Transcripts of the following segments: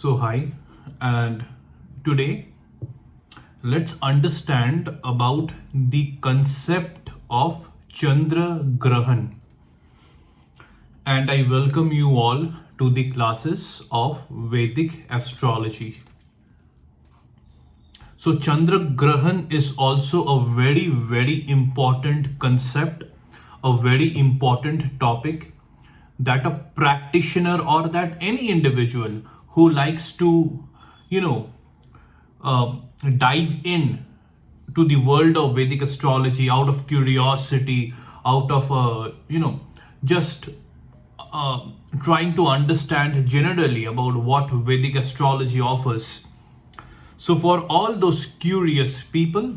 Hi, and today let's understand about the concept of Chandra Grahan. And I welcome you all to the classes of Vedic astrology. So, Chandra Grahan is also a very important concept, a very important topic that a practitioner or that any individual who likes to, you know, dive in to the world of Vedic astrology out of curiosity, out of just uh, trying to understand generally about what Vedic astrology offers. So, for all those curious people,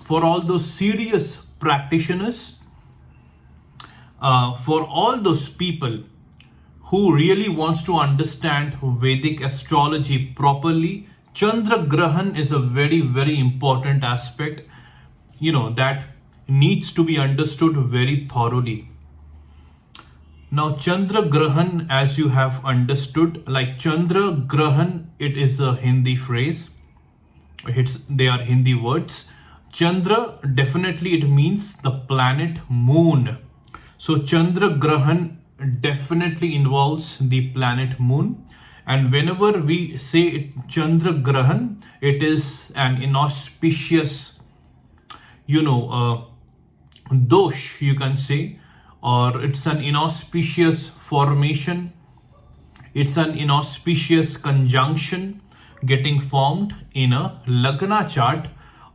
for all those serious practitioners, for all those people who really wants to understand Vedic astrology properly, Chandra Grahan is a very important aspect, that needs to be understood very thoroughly. Now, Chandra Grahan, as you have understood, like Chandra Grahan, it is a Hindi phrase. They are Hindi words. Chandra, definitely it means the planet moon. So Chandra Grahan definitely involves the planet moon. And whenever we say Chandra Grahan, it is an inauspicious, dosh, you can say, or it's an inauspicious formation. It's an inauspicious conjunction getting formed in a Lagna chart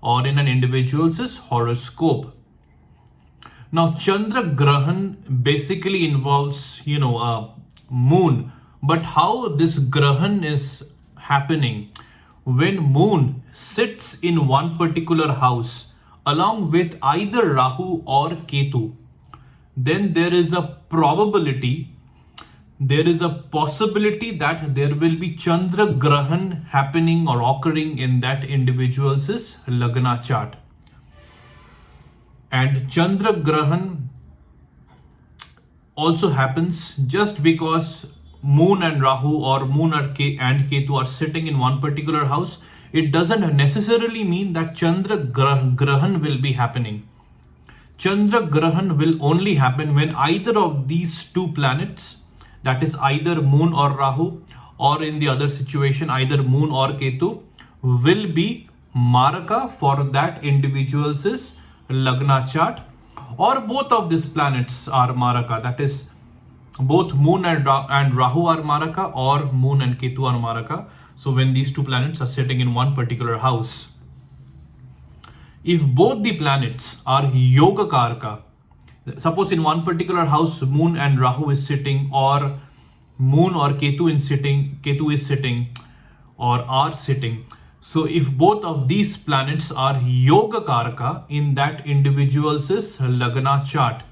or in an individual's horoscope. Now, Chandra Grahan basically involves, a moon. But how this Grahan is happening? When moon sits in one particular house along with either Rahu or Ketu, then there is a possibility that there will be Chandra Grahan happening or occurring in that individual's Lagna chart. And Chandra Grahan also happens just because Moon and Rahu or Moon and Ketu are sitting in one particular house. It doesn't necessarily mean that Chandra Grahan will be happening. Chandra Grahan will only happen when either of these two planets, that is either Moon or Rahu, or in the other situation either Moon or Ketu, will be Maraka for that individual's Lagna chart, or both of these planets are Maraka, that is both Moon and Rahu are Maraka, or Moon and Ketu are Maraka. So when these two planets are sitting in one particular house, if both the planets are Yoga Karka, suppose in one particular house Moon and Rahu is sitting, or Moon or Ketu is sitting or are sitting. So if both of these planets are Yoga Karka in that individual's Lagna chart,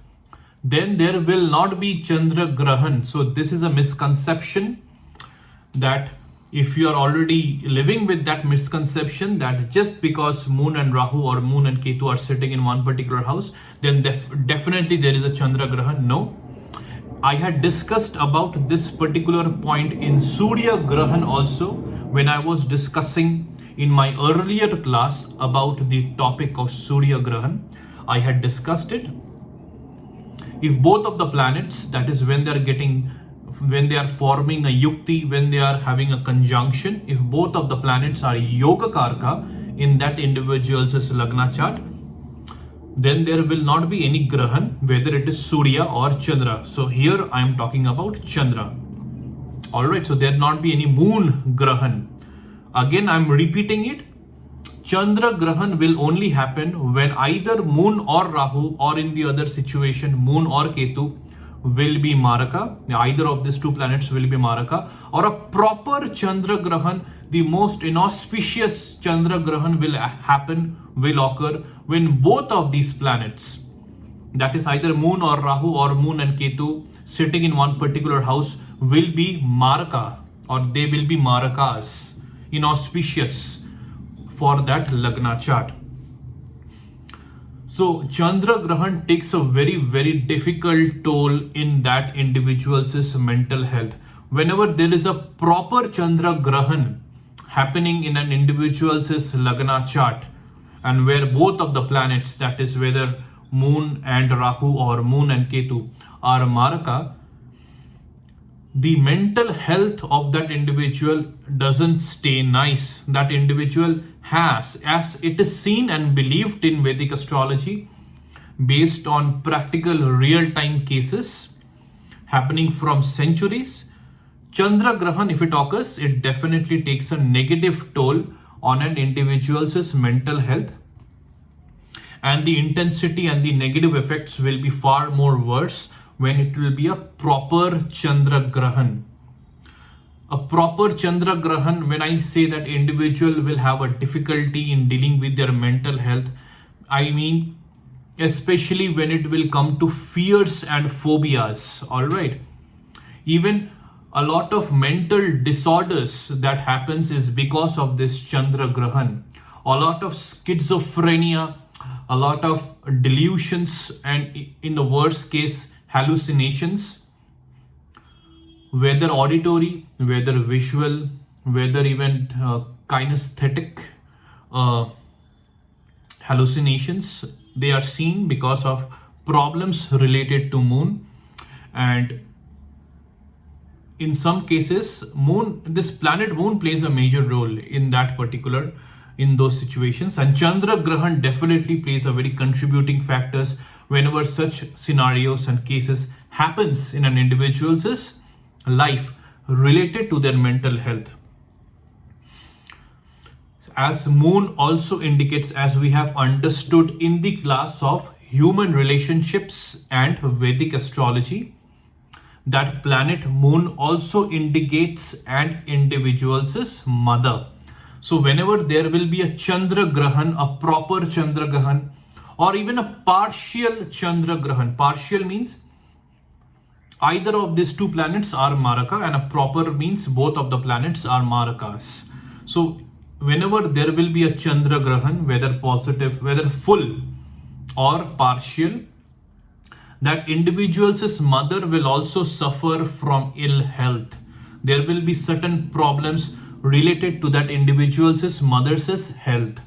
then there will not be Chandra Grahan. So this is a misconception, that if you are already living with that misconception that just because Moon and Rahu or Moon and Ketu are sitting in one particular house, then definitely there is a Chandra Grahan. No. I had discussed about this particular point in Surya Grahan also when I was discussing in my earlier class about the topic of Surya Grahan. I had discussed it. If both of the planets, that is when they are forming a yukti, when they are having a conjunction, if both of the planets are Yoga Karka in that individual's Lagna chart, then there will not be any Grahan, whether it is Surya or Chandra. So here I am talking about Chandra. Alright, so there will not be any Moon Grahan. Again, I am repeating it. Chandra Grahan will only happen when either Moon or Rahu, or in the other situation Moon or Ketu, will be Maraka. Either of these two planets will be Maraka. Or a proper Chandra Grahan, the most inauspicious Chandra Grahan will occur when both of these planets, that is either Moon or Rahu or Moon and Ketu, sitting in one particular house, will be Maraka, or they will be Marakas, inauspicious for that Lagna chart. So Chandra Grahan takes a very difficult toll in that individual's mental health. whenever there is a proper Chandra Grahan happening in an individual's Lagna chart, and where both of the planets, that is whether Moon and Rahu or Moon and Ketu, are Maraka, the mental health of that individual doesn't stay nice. That individual has, as it is seen and believed in Vedic astrology, based on practical real-time cases happening from centuries, Chandra Grahan, if it occurs, it definitely takes a negative toll on an individual's mental health, and the intensity and the negative effects will be far more worse when it will be a proper Chandra Grahan. A proper Chandra Grahan, when I say that individual will have a difficulty in dealing with their mental health, I mean especially when it will come to fears and phobias, alright. Even a lot of mental disorders that happens is because of this Chandra Grahan. A lot of schizophrenia, a lot of delusions, and in the worst case, hallucinations, whether auditory, whether visual, whether even kinesthetic hallucinations, they are seen because of problems related to Moon. And in some cases, this planet Moon plays a major role in that particular, in those situations, and Chandra Grahan definitely plays a very contributing factors whenever such scenarios and cases happens in an individual's life related to their mental health. As Moon also indicates, as we have understood in the class of human relationships and Vedic astrology, that planet Moon also indicates an individual's mother. So whenever there will be a Chandra Grahan, a proper Chandra Grahan, or even a partial Chandra Grahan. Partial means either of these two planets are Maraka, and a proper means both of the planets are Marakas. So whenever there will be a Chandra Grahan, whether positive, whether full or partial, that individual's mother will also suffer from ill health. There will be certain problems related to that individual's mother's health.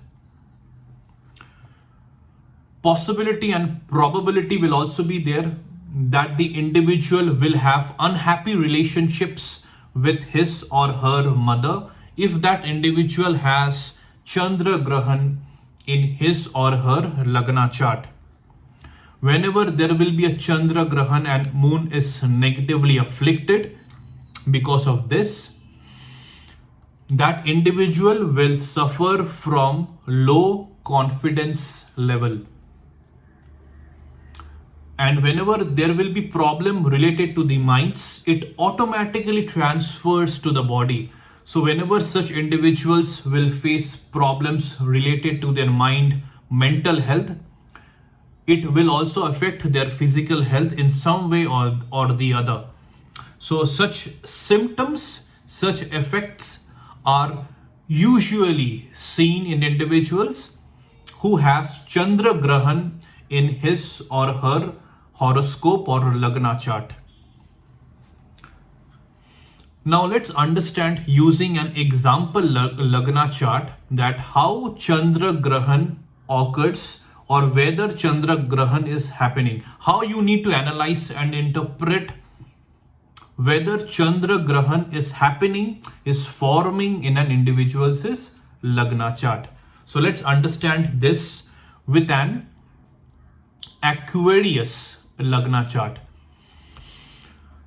Possibility and probability will also be there that the individual will have unhappy relationships with his or her mother if that individual has Chandra Grahan in his or her Lagna chart. Whenever there will be a Chandra Grahan and Moon is negatively afflicted because of this, that individual will suffer from low confidence level. And whenever there will be problem related to the minds, it automatically transfers to the body. So whenever such individuals will face problems related to their mind, mental health, it will also affect their physical health in some way or the other. So such symptoms, such effects are usually seen in individuals who has Chandra Grahan in his or her horoscope or Lagna chart. Now let's understand using an example Lagna chart that how Chandra Grahan occurs or whether Chandra Grahan is happening. How you need to analyze and interpret whether Chandra Grahan is happening, is forming in an individual's Lagna chart. So let's understand this with an Aquarius Lagna chart.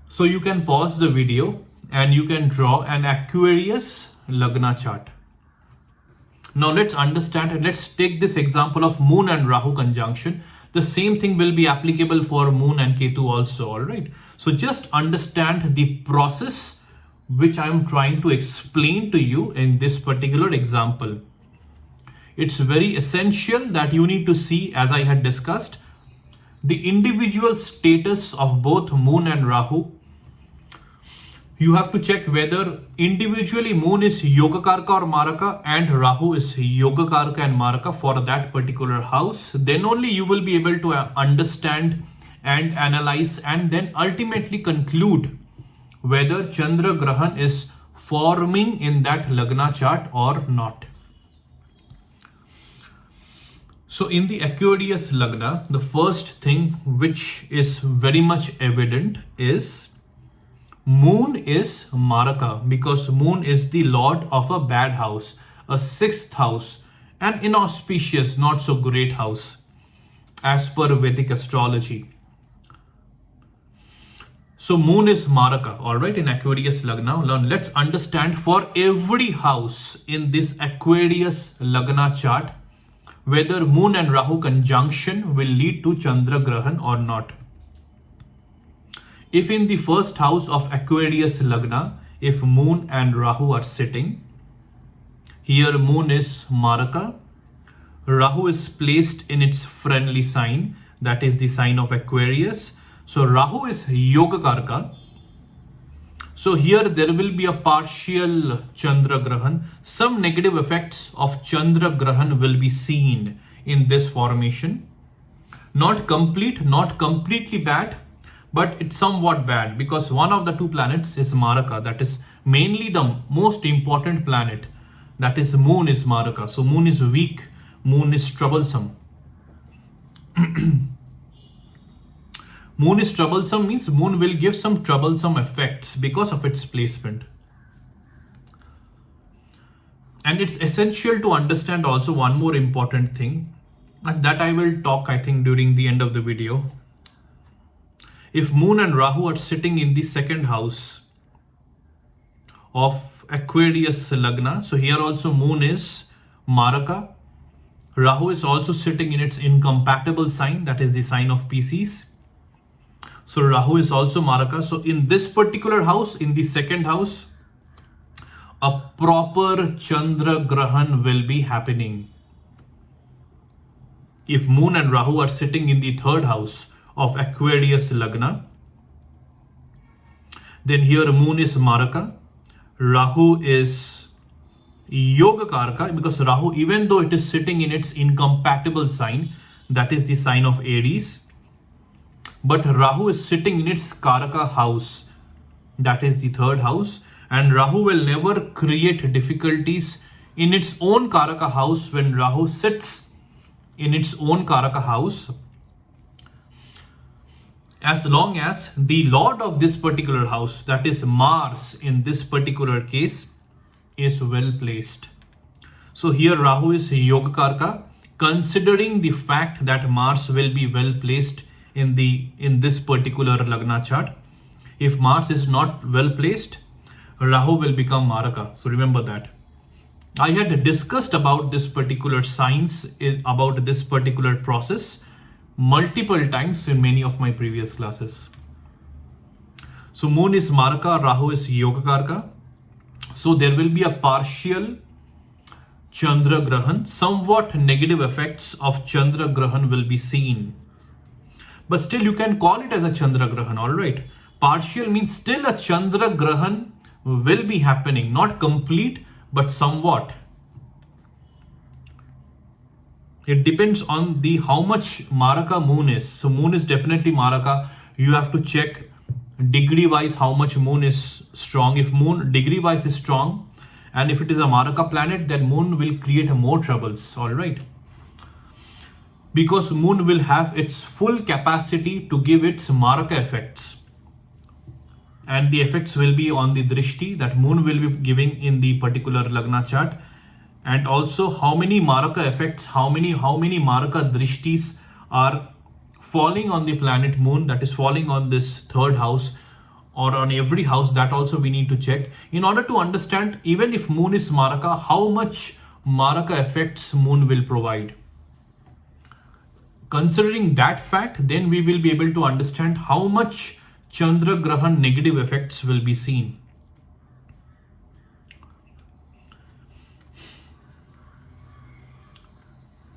So you can pause the video and you can draw an Aquarius Lagna chart. Now let's understand and let's take this example of Moon and Rahu conjunction. The same thing will be applicable for Moon and Ketu also, alright? So just understand the process which I am trying to explain to you in this particular example. It's very essential that you need to see, as I had discussed, the individual status of both Moon and Rahu. You have to check whether individually Moon is Yogakarka or Maraka and Rahu is Yogakarka and Maraka for that particular house. Then only you will be able to understand and analyze and then ultimately conclude whether Chandra Grahan is forming in that Lagna chart or not. So in the Aquarius Lagna, the first thing which is very much evident is Moon is Maraka, because Moon is the lord of a bad house, a sixth house, an inauspicious, not so great house, as per Vedic astrology. So Moon is Maraka, alright, in Aquarius Lagna. Now let's understand for every house in this Aquarius Lagna chart, whether Moon and Rahu conjunction will lead to Chandra Grahan or not. If in the first house of Aquarius Lagna, if Moon and Rahu are sitting, here Moon is Maraka, Rahu is placed in its friendly sign, that is the sign of Aquarius. So Rahu is Yoga Karka. So here there will be a partial Chandra Grahan. Some negative effects of Chandra Grahan will be seen in this formation. Not complete, not completely bad, but it's somewhat bad because one of the two planets is Maraka. That is mainly the most important planet. That is Moon is Maraka. So Moon is weak. Moon is troublesome. Moon is troublesome means Moon will give some troublesome effects because of its placement. And it's essential to understand also one more important thing that I will talk, I think, during the end of the video. If Moon and Rahu are sitting in the second house of Aquarius Lagna, so here also Moon is Maraka. Rahu is also sitting in its incompatible sign, that is the sign of Pisces. So Rahu is also Maraka. So in this particular house, in the second house, a proper Chandra Grahan will be happening. If Moon and Rahu are sitting in the third house of Aquarius Lagna, then here Moon is Maraka, Rahu is Yoga Karka, because Rahu, even though it is sitting in its incompatible sign, that is the sign of Aries, but Rahu is sitting in its Karaka house, that is the third house, and Rahu will never create difficulties in its own Karaka house. When Rahu sits in its own Karaka house, as long as the lord of this particular house, that is Mars in this particular case, is well placed. So here Rahu is Yoga Karka, considering the fact that Mars will be well placed in this particular Lagna chart. If Mars is not well placed, Rahu will become Maraka. So remember that. I had discussed about this particular science, about this particular process multiple times in many of my previous classes. So Moon is Maraka, Rahu is Yoga Karka. So there will be a partial Chandra Grahan. Somewhat negative effects of Chandra Grahan will be seen. But still you can call it as a Chandra Grahan, alright. Partial means still a Chandra Grahan will be happening. Not complete, but somewhat. It depends on the how much Maraka Moon is. So Moon is definitely Maraka. You have to check degree wise how much Moon is strong. If Moon degree wise is strong, and if it is a Maraka planet, then Moon will create more troubles, alright. Because Moon will have its full capacity to give its Maraka effects. And the effects will be on the Drishti that Moon will be giving in the particular Lagna chart. And also how many Maraka effects, how many Maraka Drishtis are falling on the planet Moon, that is falling on this third house or on every house, that also we need to check in order to understand, even if Moon is Maraka, how much Maraka effects Moon will provide. Considering that fact, then we will be able to understand how much Chandra Grahan negative effects will be seen.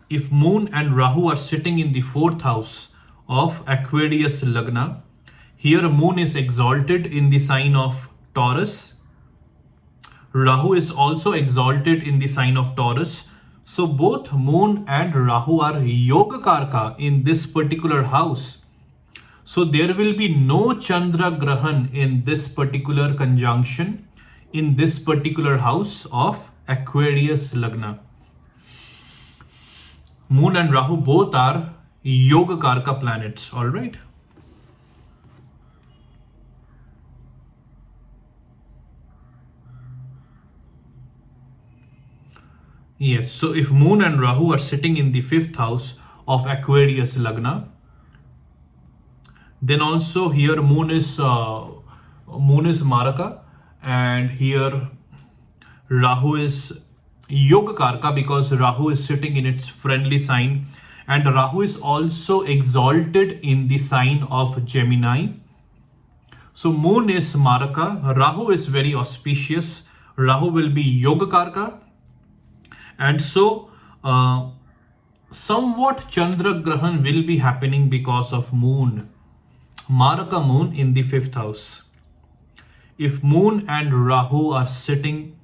If Moon and Rahu are sitting in the fourth house of Aquarius Lagna, here Moon is exalted in the sign of Taurus. Rahu is also exalted in the sign of Taurus. So both Moon and Rahu are Yoga Karka in this particular house. So there will be no Chandra Grahan in this particular conjunction, in this particular house of Aquarius Lagna. Moon and Rahu both are Yoga Karka planets, alright? Yes, so if Moon and Rahu are sitting in the 5th house of Aquarius Lagna, then also here Moon is Maraka, and here Rahu is Yoga Karka because Rahu is sitting in its friendly sign, and Rahu is also exalted in the sign of Gemini. So Moon is Maraka, Rahu is very auspicious, Rahu will be Yoga Karka, and so somewhat Chandra Grahan will be happening because of Moon, Maraka Moon in the 5th house. If Moon and Rahu are sitting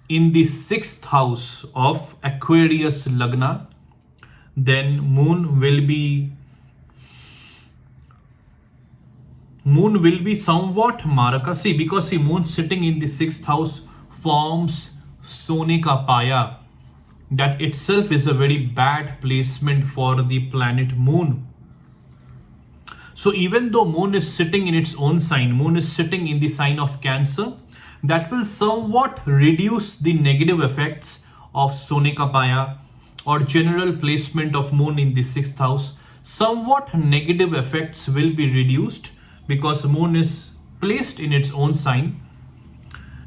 in the 6th house of Aquarius Lagna, then Moon will be somewhat Maraka. See, because Moon sitting in the 6th house forms Sone ka Paya. That itself is a very bad placement for the planet Moon. So even though Moon is sitting in its own sign, Moon is sitting in the sign of Cancer, that will somewhat reduce the negative effects of Sone ka Paya or general placement of Moon in the 6th house. Somewhat negative effects will be reduced because Moon is placed in its own sign.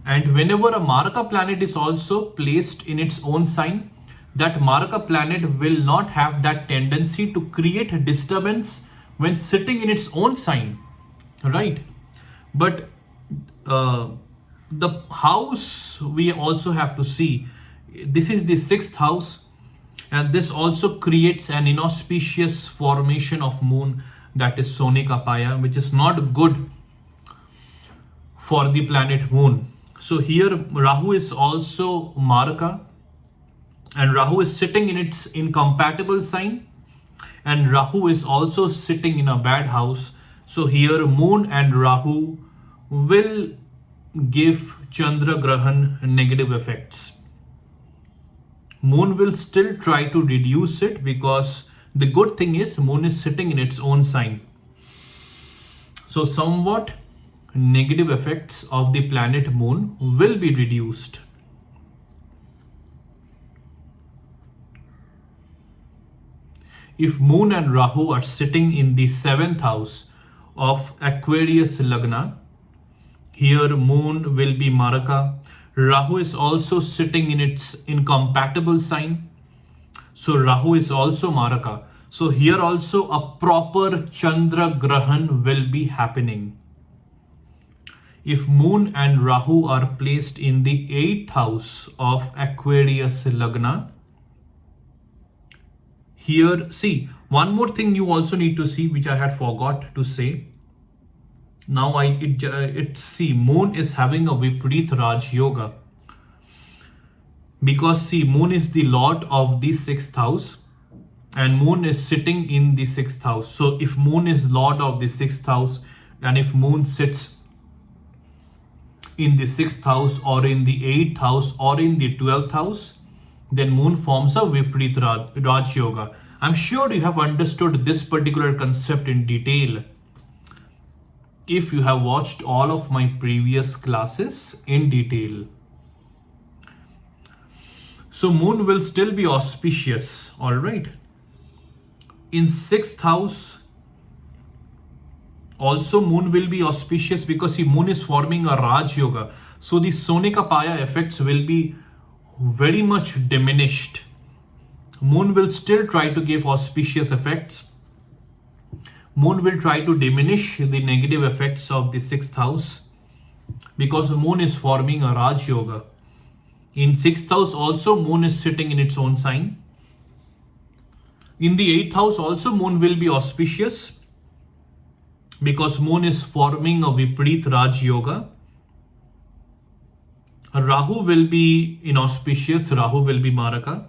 And whenever a Maraka planet is also placed in its own sign, that Maraka planet will not have that tendency to create a disturbance when sitting in its own sign, right? But the house we also have to see, this is the 6th house, and this also creates an inauspicious formation of Moon, that is Sone ka Paya, which is not good for the planet Moon. So here Rahu is also Maraka, and Rahu is sitting in its incompatible sign, and Rahu is also sitting in a bad house. So here Moon and Rahu will give Chandra Grahan negative effects. Moon will still try to reduce it because the good thing is Moon is sitting in its own sign. So somewhat negative effects of the planet Moon will be reduced. If Moon and Rahu are sitting in the 7th house of Aquarius Lagna, here Moon will be Maraka. Rahu is also sitting in its incompatible sign. So Rahu is also Maraka. So here also a proper Chandra Grahan will be happening. If Moon and Rahu are placed in the 8th house of Aquarius Lagna, here, see, one more thing you also need to see, which I had forgot to say. Now see, Moon is having a Viparit Raj Yoga. Because see, Moon is the lord of the 6th house, and Moon is sitting in the 6th house. So if Moon is lord of the 6th house, and if Moon sits in the 6th house or in the 8th house or in the 12th house, then Moon forms a Viparit Raj Yoga. I'm sure you have understood this particular concept in detail if you have watched all of my previous classes in detail. So Moon will still be auspicious, alright. In 6th house, also Moon will be auspicious because Moon is forming a Raj Yoga. So the Sone ka Paya effects will be very much diminished. Moon will still try to give auspicious effects. Moon will try to diminish the negative effects of the 6th house because Moon is forming a Raj Yoga. In 6th house also Moon is sitting in its own sign. In the 8th house also Moon will be auspicious because Moon is forming a Viparit Raj Yoga. Rahu will be inauspicious, Rahu will be Maraka.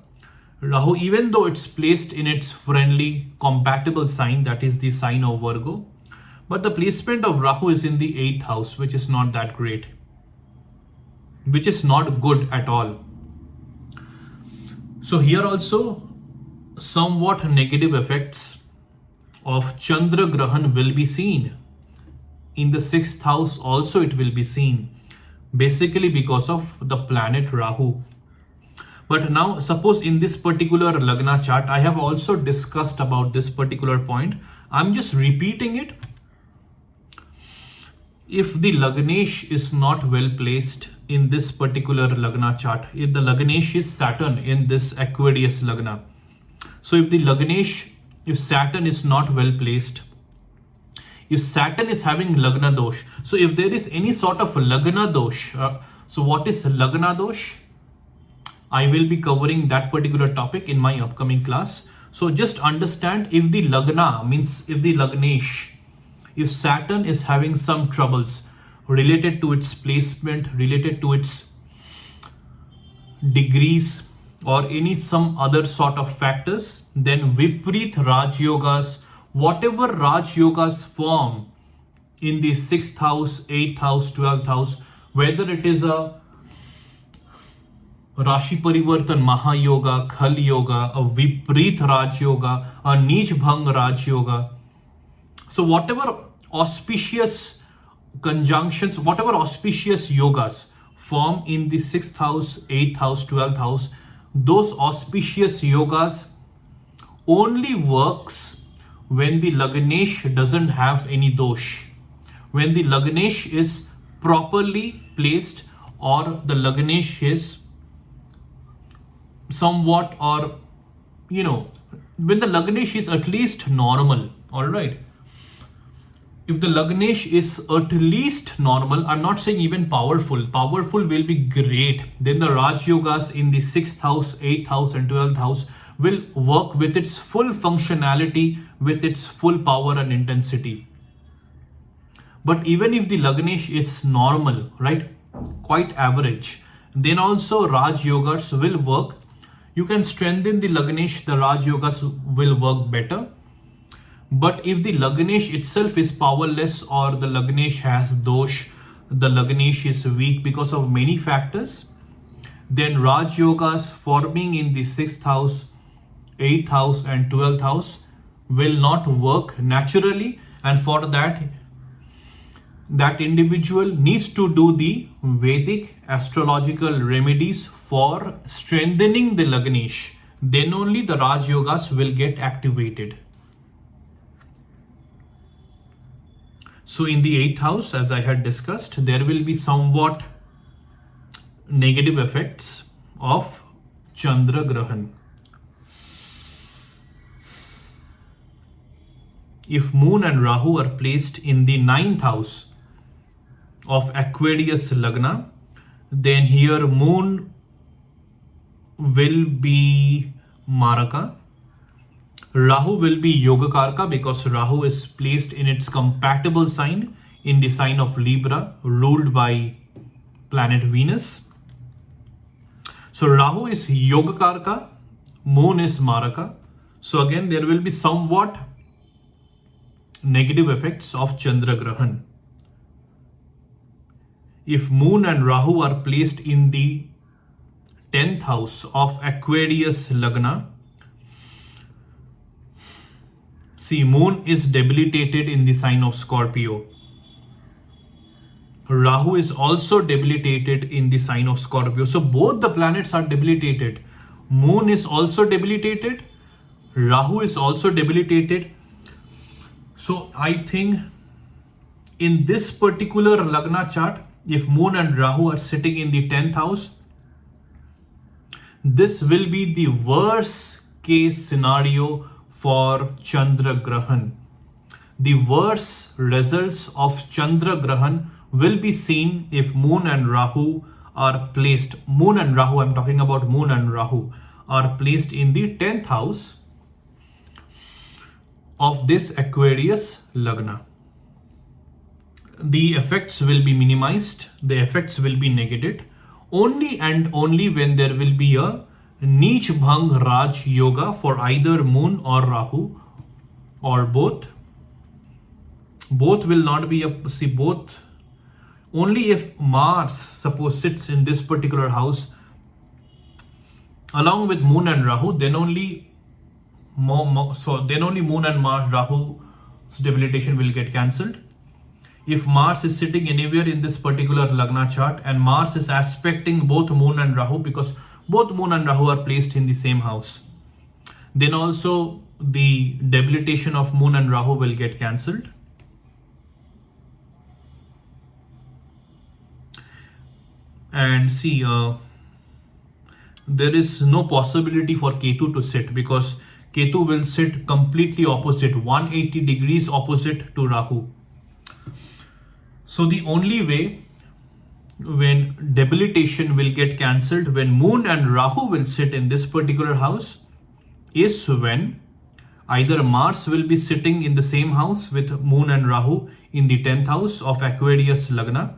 Rahu, even though it's placed in its friendly compatible sign, that is the sign of Virgo, But the placement of Rahu is in the 8th house, which is not that great, which is not good at all. So here also somewhat negative effects of Chandra Grahan will be seen. In the 6th house also it will be seen, basically because of the planet Rahu. But now suppose in this particular Lagna chart, I have also discussed about this particular point. I'm just repeating it. If the Lagnesh is not well placed in this particular Lagna chart, if the Lagnesh is Saturn in this Aquarius Lagna, so if the Lagnesh, if Saturn is not well placed, if Saturn is having Lagna Dosh, so if there is any sort of Lagna Dosh, so what is Lagna Dosh? I will be covering that particular topic in my upcoming class. So just understand, if the Lagna means if the Lagnesh, if Saturn is having some troubles related to its placement, related to its degrees or any some other sort of factors, then Vipreet Raj Yogas, whatever Raj Yogas form in the 6th house, 8th house, 12th house, whether it is a Rashi Parivartan Maha Yoga, Khal Yoga, a Vipreet Raj Yoga, a Neech Bhang Raj Yoga. So whatever auspicious conjunctions, whatever auspicious yogas form in the 6th house, 8th house, 12th house, those auspicious yogas only works when the Lagnesh doesn't have any dosh. When the Lagnesh is properly placed, or the Lagnesh is somewhat, or when the Lagnesh is at least normal, all right. If the Lagnesh is at least normal, I'm not saying even powerful will be great, then the Raj Yogas in the 6th house, 8th house and 12th house will work with its full functionality, with its full power and intensity. But even if the Lagnesh is normal, right, quite average, then also Raj Yogas will work. You can strengthen the Lagnesh, the Raj Yogas will work better. But if the Lagnesh itself is powerless, or the Lagnesh has dosh, the Lagnesh is weak because of many factors, then Raj Yogas forming in the 6th house, 8th house and 12th house will not work naturally, and for that individual needs to do the Vedic astrological remedies for strengthening the Lagnesh. Then only the Raj Yogas will get activated. So in the 8th house, as I had discussed, there will be somewhat negative effects of Chandra Grahan. If Moon and Rahu are placed in the 9th house of Aquarius Lagna, then here Moon will be Maraka. Rahu will be Yogakarka because Rahu is placed in its compatible sign, in the sign of Libra, ruled by planet Venus. So Rahu is Yogakarka, Moon is Maraka. So again, there will be somewhat negative effects of Chandra Grahan. If Moon and Rahu are placed in the 10th house of Aquarius Lagna, see, Moon is debilitated in the sign of Scorpio. Rahu is also debilitated in the sign of Scorpio. So both the planets are debilitated. Moon is also debilitated. Rahu is also debilitated. So I think in this particular Lagna chart, if Moon and Rahu are sitting in the 10th house, this will be the worst case scenario for Chandra Grahan. The worst results of Chandra Grahan will be seen if Moon and Rahu are placed. Moon and Rahu, I'm talking about Moon and Rahu, are placed in the 10th house of this Aquarius Lagna. The effects will be minimized, the effects will be negated only and only when there will be a Neech Bhang Raj Yoga for either Moon or Rahu or both. Both will not be see both. Only if Mars suppose sits in this particular house along with Moon and Rahu, then only then only Moon and Mars Rahu's debilitation will get cancelled. If Mars is sitting anywhere in this particular Lagna chart and Mars is aspecting both Moon and Rahu, because both Moon and Rahu are placed in the same house, then also the debilitation of Moon and Rahu will get cancelled. And see, there is no possibility for Ketu to sit, because Ketu will sit completely opposite, 180 degrees opposite to Rahu. So the only way when debilitation will get cancelled, when Moon and Rahu will sit in this particular house, is when either Mars will be sitting in the same house with Moon and Rahu in the 10th house of Aquarius Lagna,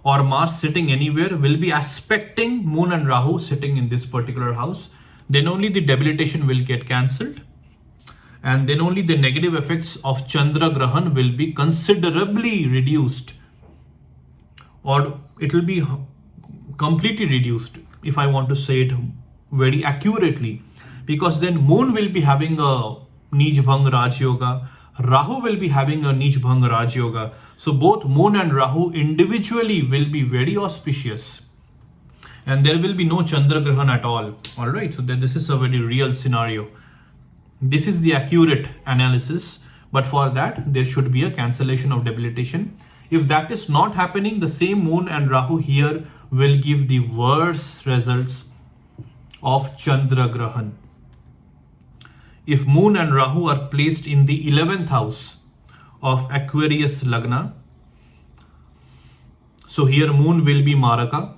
or Mars sitting anywhere will be aspecting Moon and Rahu sitting in this particular house. Then only the debilitation will get cancelled, and then only the negative effects of Chandra Grahan will be considerably reduced, or it will be completely reduced, if I want to say it very accurately, because then Moon will be having a Nij Bhang Raj Yoga, Rahu will be having a Nij Bhang Raj Yoga. So both Moon and Rahu individually will be very auspicious, and there will be no Chandra Grahan at all. Alright, so this is a very real scenario. This is the accurate analysis, but for that there should be a cancellation of debilitation. If that is not happening, the same Moon and Rahu here will give the worst results of Chandra Grahan. If Moon and Rahu are placed in the 11th house of Aquarius Lagna, so here Moon will be Maraka.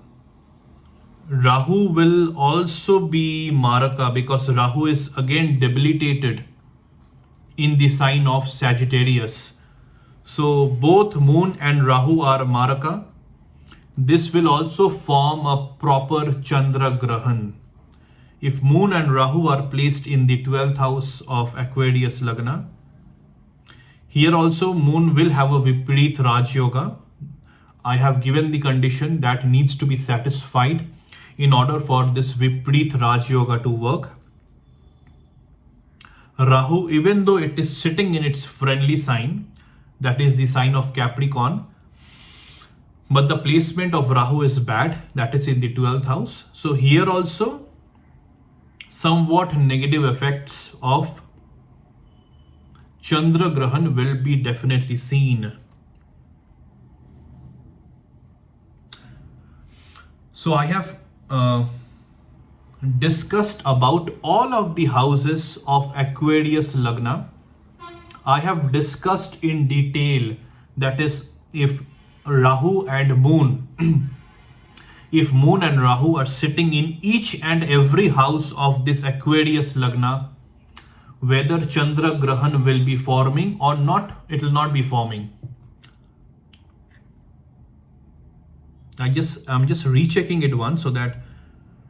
Rahu will also be Maraka, because Rahu is again debilitated in the sign of Sagittarius. So both Moon and Rahu are Maraka. This will also form a proper Chandra Grahan. If Moon and Rahu are placed in the 12th house of Aquarius Lagna, here also Moon will have a Viparit Raj Yoga. I have given the condition that needs to be satisfied in order for this Viparit Raj Yoga to work. Rahu, even though it is sitting in its friendly sign, that is the sign of Capricorn, but the placement of Rahu is bad, that is in the 12th house. So here also somewhat negative effects of Chandra Grahan will be definitely seen. So I have discussed about all of the houses of Aquarius Lagna. I have discussed in detail, that is, if Rahu and Moon if Moon and Rahu are sitting in each and every house of this Aquarius Lagna, whether Chandra Grahan will be forming or not, it will not be forming. I'm just rechecking it once, so that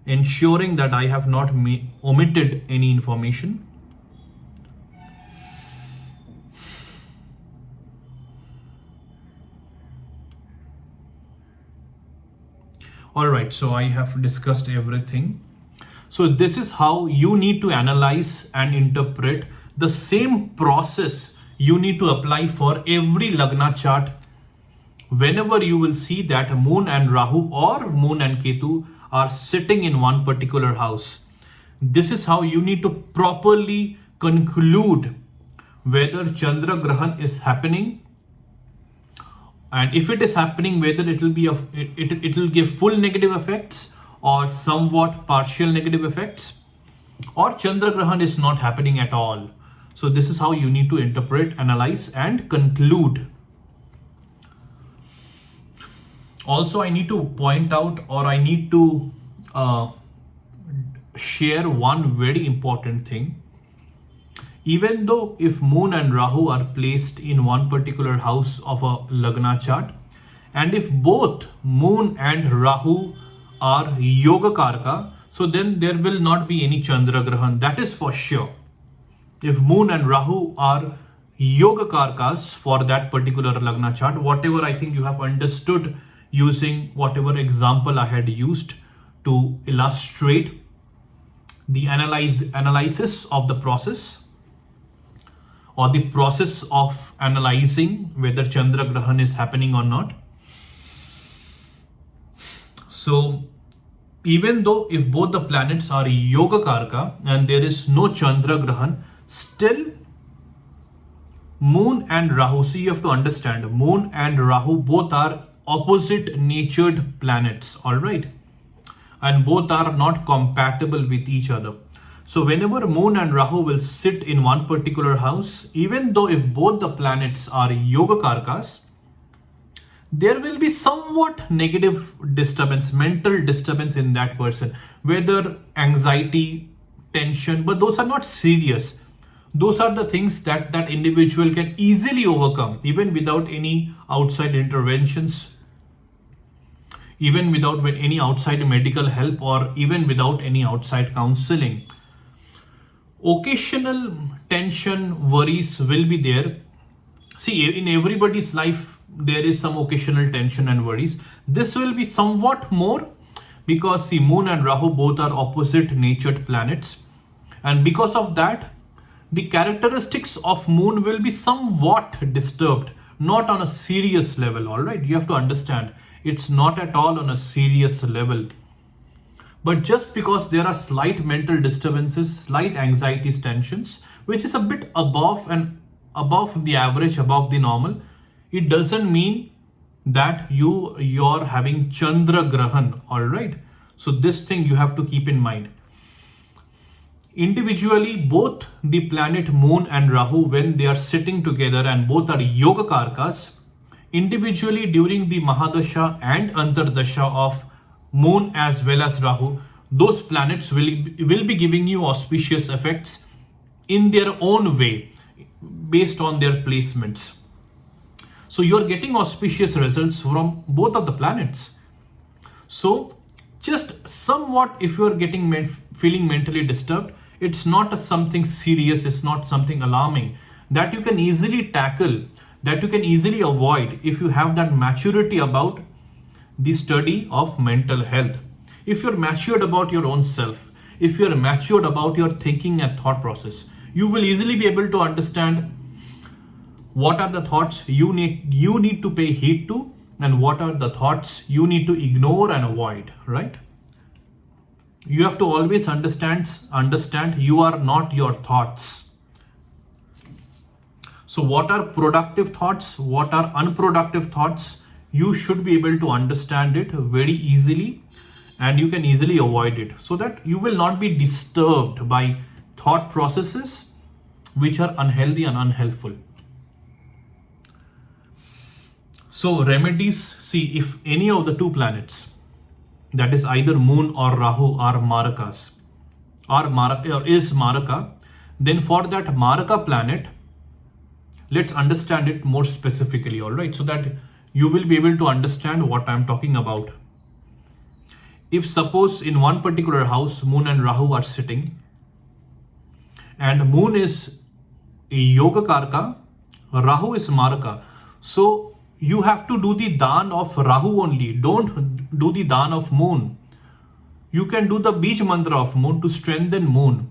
ensuring that I have not omitted any information. Alright, so I have discussed everything. So this is how you need to analyze and interpret. The same process you need to apply for every Lagna chart. Whenever you will see that Moon and Rahu or Moon and Ketu are sitting in one particular house, this is how you need to properly conclude whether Chandra Grahan is happening, and if it is happening, whether it will be it will give full negative effects or somewhat partial negative effects, or Chandra Grahan is not happening at all. So this is how you need to interpret, analyze and conclude. Also, I need to point out, or I need to share one very important thing. Even though if Moon and Rahu are placed in one particular house of a Lagna chart, and if both Moon and Rahu are Yoga Karka, so then there will not be any Chandra Grahan. That is for sure. If Moon and Rahu are yoga karkas for that particular lagna chart. Whatever I think you have understood using whatever example I had used to illustrate the analysis of the process, or the process of analyzing whether Chandra Grahan is happening or not. So even though if both the planets are yoga karka and there is no Chandra Grahan, still Moon and Rahu, see, you have to understand, Moon and Rahu both are opposite natured planets, alright, and both are not compatible with each other. So whenever Moon and Rahu will sit in one particular house, even though if both the planets are yoga karkas, there will be somewhat negative disturbance, mental disturbance in that person, whether anxiety, tension, but those are not serious. Those are the things that that individual can easily overcome, even without any outside interventions, even without any outside medical help, or even without any outside counseling. Occasional tension, worries will be there. See, in everybody's life, there is some occasional tension and worries. This will be somewhat more because, see, Moon and Rahu both are opposite natured planets. And because of that, the characteristics of Moon will be somewhat disturbed, not on a serious level, all right? You have to understand, it's not at all on a serious level. But just because there are slight mental disturbances, slight anxieties, tensions, which is a bit above the average, above the normal, it doesn't mean that you're having Chandra Grahan, all right? So this thing you have to keep in mind. Individually, both the planet Moon and Rahu, when they are sitting together and both are yoga karkas, individually during the Mahadasha and Antardasha of Moon as well as Rahu, those planets will be giving you auspicious effects in their own way based on their placements. So you are getting auspicious results from both of the planets. So just somewhat, if you are getting feeling mentally disturbed, it's not something serious, it's not something alarming, that you can easily tackle, that you can easily avoid if you have that maturity about the study of mental health. If you're matured about your own self, if you're matured about your thinking and thought process, you will easily be able to understand what are the thoughts you need to pay heed to, and what are the thoughts you need to ignore and avoid, right? You have to always understand you are not your thoughts. So what are productive thoughts, what are unproductive thoughts, you should be able to understand it very easily, and you can easily avoid it, so that you will not be disturbed by thought processes which are unhealthy and unhelpful. So remedies, see, if any of the two planets, that is either Moon or Rahu, are Marakas, or is Maraka, then for that Maraka planet, let's understand it more specifically, all right, so that you will be able to understand what I'm talking about. If suppose in one particular house, Moon and Rahu are sitting, and Moon is a Yoga Karka, Rahu is Maraka. So you have to do the Dan of Rahu only. Don't do the Dan of Moon. You can do the Bij Mantra of Moon to strengthen Moon.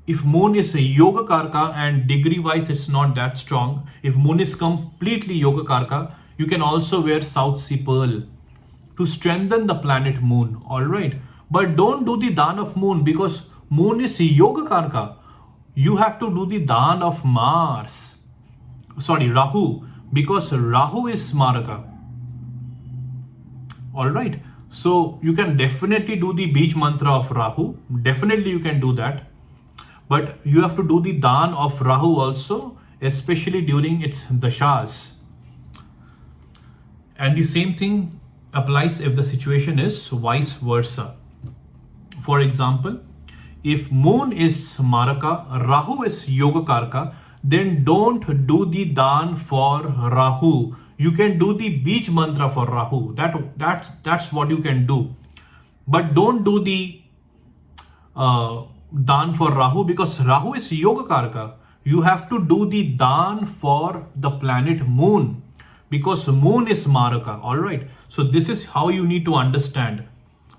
If Moon is a Yoga Karka and degree wise it's not that strong, if Moon is completely Yoga Karka, you can also wear South Sea Pearl to strengthen the planet Moon, alright? But don't do the Dan of Moon, because Moon is a Yoga Karka. You have to do the Dan of Rahu, because Rahu is Maraka. Alright, so you can definitely do the Bij Mantra of Rahu, definitely you can do that. But you have to do the Dan of Rahu also, especially during its dashas. And the same thing applies if the situation is vice versa. For example, if Moon is Maraka, Rahu is Yoga Karka, then don't do the Dan for Rahu. You can do the Bij Mantra for Rahu. That's what you can do. But don't do the Dan for Rahu, because Rahu is Yoga Karka. You have to do the dan for the planet moon, because moon is maraka. All right, so this is how you need to understand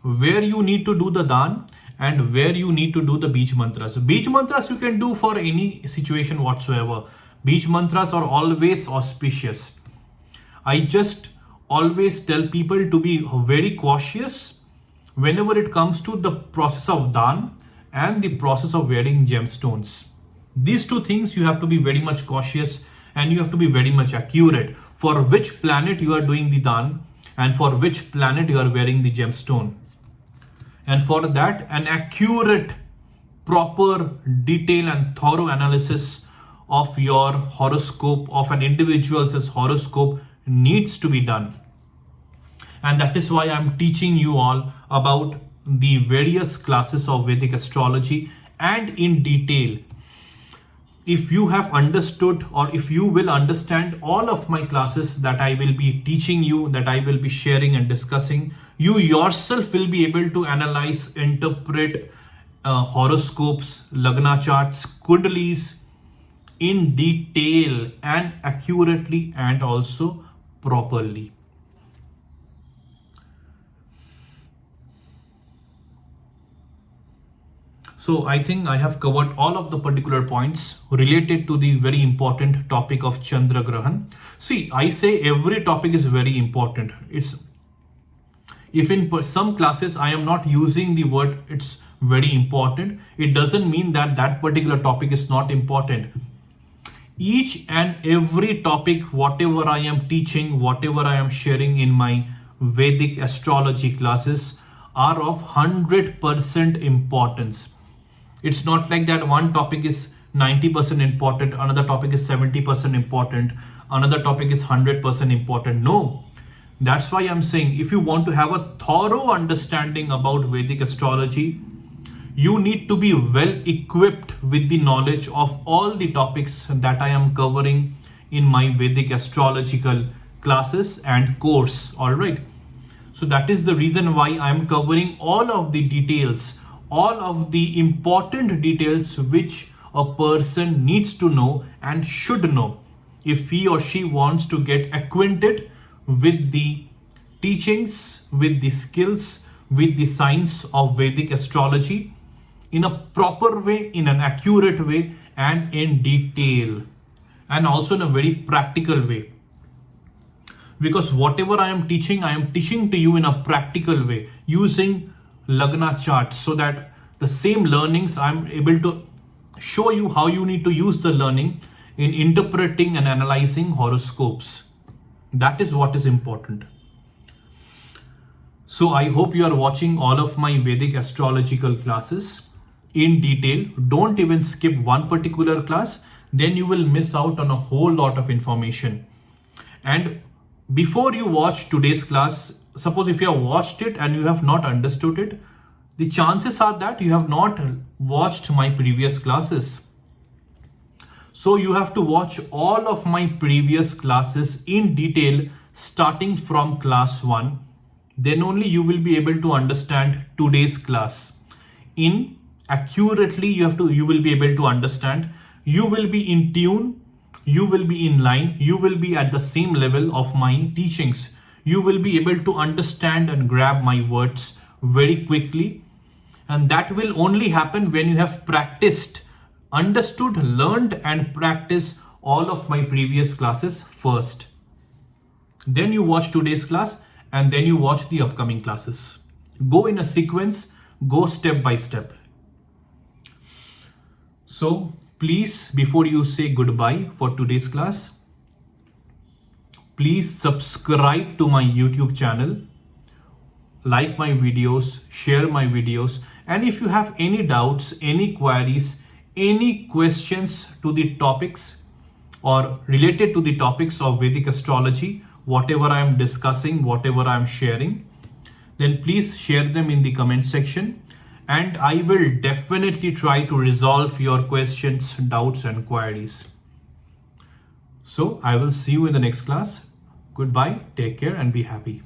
where you need to do the dan and where you need to do the beach mantras. Beach mantras you can do for any situation whatsoever. Beach mantras are always auspicious. I just always tell people to be very cautious whenever it comes to the process of dan and the process of wearing gemstones. These two things you have to be very much cautious and you have to be very much accurate for which planet you are doing the dan and for which planet you are wearing the gemstone. And for that, an accurate, proper, detailed and thorough analysis of your horoscope, of an individual's horoscope, needs to be done. And that is why I'm teaching you all about the various classes of Vedic astrology and in detail. If you have understood, or if you will understand all of my classes that I will be teaching you, that I will be sharing and discussing, you yourself will be able to analyze, interpret horoscopes, lagna charts, kundalis in detail and accurately and also properly. So I think I have covered all of the particular points related to the very important topic of Chandra Grahan. See, I say every topic is very important. If in some classes I am not using the word it's very important, it doesn't mean that that particular topic is not important. Each and every topic, whatever I am teaching, whatever I am sharing in my Vedic astrology classes are of 100% importance. It's not like that one topic is 90% important, another topic is 70% important, another topic is 100% important. No, that's why I'm saying if you want to have a thorough understanding about Vedic astrology, you need to be well equipped with the knowledge of all the topics that I am covering in my Vedic astrological classes and course. All right. So that is the reason why I'm covering all of the details, all of the important details which a person needs to know and should know if he or she wants to get acquainted with the teachings, with the skills, with the science of Vedic astrology in a proper way, in an accurate way, and in detail, and also in a very practical way. Because whatever I am teaching to you in a practical way using lagna charts, so that the same learnings I'm able to show you how you need to use the learning in interpreting and analyzing horoscopes. That is what is important. So I hope you are watching all of my Vedic astrological classes in detail. Don't even skip one particular class, then you will miss out on a whole lot of information. And before you watch today's class, suppose if you have watched it and you have not understood it, the chances are that you have not watched my previous classes. So you have to watch all of my previous classes in detail starting from class 1. Then only you will be able to understand today's class. In accurately, you will be able to understand. You will be in tune. You will be in line. You will be at the same level of my teachings. You will be able to understand and grab my words very quickly. And that will only happen when you have practiced, understood, learned and practiced all of my previous classes first. Then you watch today's class and then you watch the upcoming classes. Go in a sequence, go step by step. So please, before you say goodbye for today's class, please subscribe to my YouTube channel, like my videos, share my videos, and if you have any doubts, any queries, any questions to the topics or related to the topics of Vedic astrology, whatever I am discussing, whatever I am sharing, then please share them in the comment section and I will definitely try to resolve your questions, doubts and queries. So I will see you in the next class. Goodbye, take care and be happy.